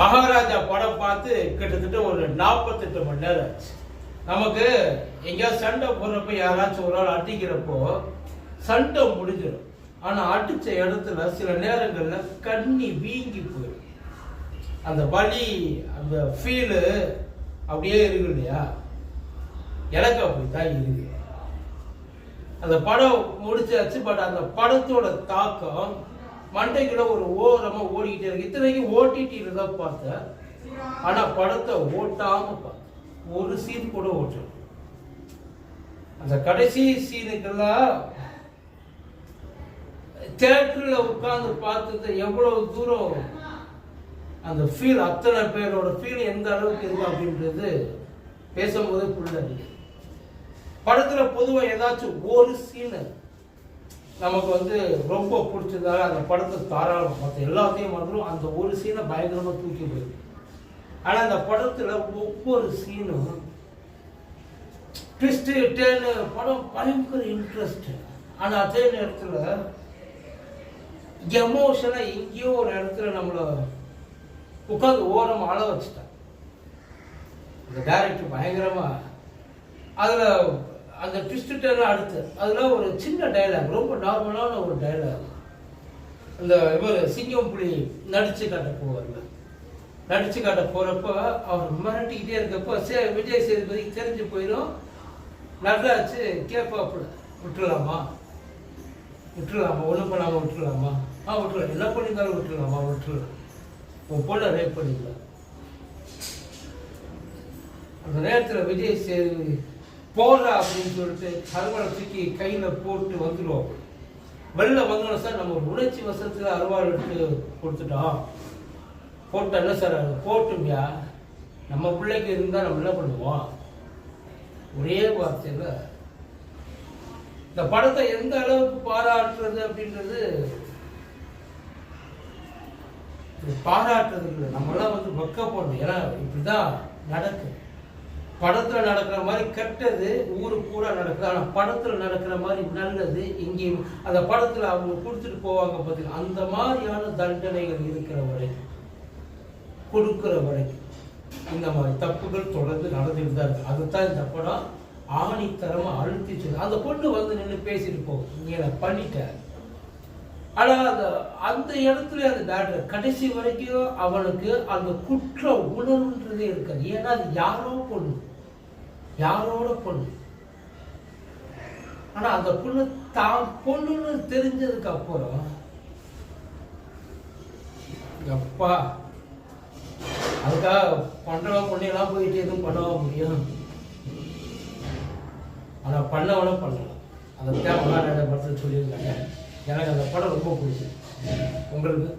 மகாராஜா படம் பார்த்து கிட்டத்தட்ட ஒரு 48 மணி நேரம் ஆச்சு. நமக்கு எங்கேயாவது சண்டை போடுறப்ப யாராச்சும் ஒரு ஆள் அடிக்கிறப்போ சண்டை முடிஞ்சிடும். ஆனா அடிச்ச இடத்துல சில நேரங்கள்ல கண்ணி வீங்கி போயிடும். அந்த வலி, அந்த ஃபீலு அப்படியே இருக்கு இல்லையா? எனக்கு அப்படித்தான் இருக்கு. அந்த படம் முடிச்சாச்சு. பட் அந்த படத்தோட தாக்கம் மண்டைக்குள்ள ஒரு ஓரமா ஓடிக்கிட்டே இருக்கு. இத்தனைக்கும் ஓடிடியில தான் பார்த்தேன். ஆனா படத்தை ஓட்டாம பார்த்தேன். ஒரு சீன் கூட ஓட்டல. அந்த கடைசி சீனுக்கெல்லாம் தியேட்டர்ல உட்கார்ந்து பார்த்தது எவ்வளவு தூரம் அந்த ஃபீல், அத்தனை பேரோட ஃபீல் எந்த அளவுக்கு இருக்கு அப்படின்றது பேசும்போது புள்ள. படத்துல பொதுவா ஏதாச்சும் ஒரு சீனு நமக்கு ரொம்ப பிடிச்சதால அந்த படத்தை தாராளம் மற்ற எல்லாத்தையும் வந்துடும். அந்த ஒரு சீனை பயங்கரமா தூக்கி போயிடும். ஆனா அந்த படத்துல ஒவ்வொரு சீனும் ட்விஸ்ட் டேர்னு படம் பயங்கர இன்ட்ரெஸ்ட். ஆனா அதே நேரத்துல எமோஷனா எங்கேயோ ஒரு இடத்துல நம்மள உட்காந்து ஓரம் ஆள வச்சுட்டான் இந்த டைரக்டர் பயங்கரமா. அதுல அந்த ட்விஸ்ட் டேர்ன் அடுத்து அதுல ஒரு சின்ன டைலாக், ரொம்ப நார்மலான ஒரு டைலாக். அந்த இவர் சிங்கம் புலி நடிச்சு காட்ட போவார்ல, நடிச்சு காட்ட போறப்ப அவர் மிரட்டிக்கிட்டே இருக்கப்போ விஜய் சேதுபதிக்கு தெரிஞ்சு போயிடும். நல்லாச்சு கேட்பாப்புல, விட்டுலாமா விட்டுலாமா, ஒன்றும் பண்ணாம விட்டுலாமா, விட்டுலாம், என்ன பண்ணியிருந்தாலும் விட்டுலாமா, விட்டுலாம், உன் பொண்ணை ரேப் பண்ணிக்கலாம். அந்த நேரத்தில் விஜய் சேதுபதி போடுறா அப்படின்னு சொல்லிட்டு அருவாளை தூக்கி கையில போட்டு வந்துடுவோம். வெளில வந்தோம் சார், நம்ம ஒரு உணர்ச்சி வசத்துல அருவாள் எடுத்து கொடுத்துட்டோம். போட்டா என்ன சார் போட்டுமியா, நம்ம பிள்ளைக்கு இருந்தா நம்ம என்ன பண்ணுவோம்? ஒரே வார்த்தையில இந்த படத்தை எந்த அளவுக்கு பாராட்டுறது அப்படின்றது பாராட்டுறது இல்லை, நம்மளாம் வெக்கப்படணும். ஏன்னா இப்படிதான் நடக்கும். படத்துல நடக்கிற மாதிரி கெட்டது ஊருக்கு பூரா நடக்குது. ஆனா படத்துல நடக்கிற மாதிரி நல்லது எங்கேயும் அந்த படத்துல அவங்க கொடுத்துட்டு போவாங்க பார்த்தீங்கன்னா, அந்த மாதிரியான தண்டனைகள் இருக்கிற வரைக்கும், கொடுக்கிற வரைக்கும் இந்த மாதிரி தப்புகள் தொடர்ந்து நடந்துட்டு தான் இருக்கு. அதுதான் இந்த படம் ஆணித்தரமா அழுத்திச்சு. அந்த பொண்ணு நின்று பேசிட்டு போகும், நீ என்ன பண்ணிட்ட. ஆனா அந்த இடத்துல அந்த டாக்டர் கடைசி வரைக்கும் அவனுக்கு அந்த குற்ற உணர்வுன்றதே இருக்காது. ஏன்னா அது யாரோ பொண்ணு, யாரோட பொண்ணு. ஆனா அந்த பொண்ணு தான் பொண்ணுன்னு தெரிஞ்சதுக்கு அப்புறம் அப்பா அதுக்காக பண்றவ பொண்ணையெல்லாம் போயிட்டு எதுவும் பண்ணவா முடியும்? ஆனா பண்ணவன பண்ணலாம். அதை தேவை படத்தில் சொல்லியிருக்காங்க. எனக்கு அந்த படம் ரொம்ப பிடிச்சது. உங்களுக்கு?